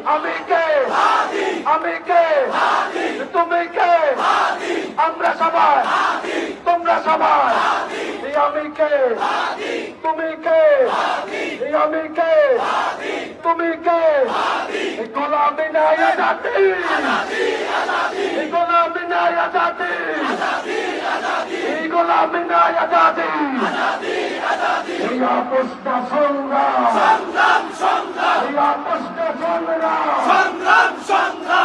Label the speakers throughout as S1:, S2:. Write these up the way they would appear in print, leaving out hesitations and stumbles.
S1: আমি কে আমি কে তুমি কে আমরা সবাই তোমরা সবাই আমি কে তুমি কে আমি কে তুমি কে গোলামি নাই আজাদি গোলামি নাই আজাদি গোলামি নাই আজাদি এই আপোষটা সংগ্রাম এই আপোষটা সংগ্রাম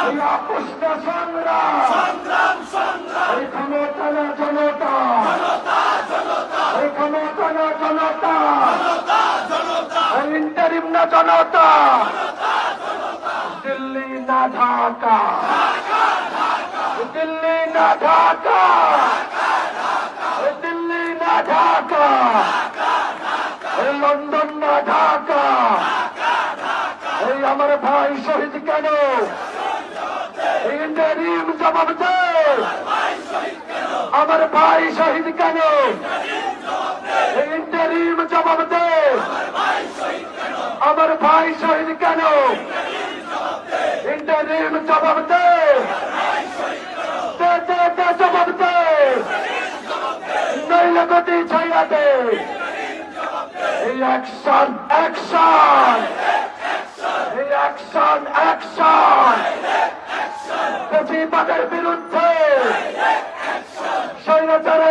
S1: এই আপোষটা সংগ্রাম এই ক্ষমতা না জনতা এই ক্ষমতা না জনতা এই ইন্টারিম না জনতা দিল্লি না ঢাকা দিল্লি না ঢাকা দিল্লি না ঢাকা লন্ডন না ঢাকা এই আমার ভাই শহীদ কেন ইন্টারিম জবাব দে আমার ভাই শহীদ কেন ইন্টারিম জবাব দে আমার ভাই শহীদ কেন ইন্টারিম জবাব দে জবাব দে নইলে গতি ছাইয়া দে অ্যাকশন অ্যাকশন অ্যাকশন অ্যাকশন প্রতিবাদের বিরুদ্ধে স্বৈরাচারের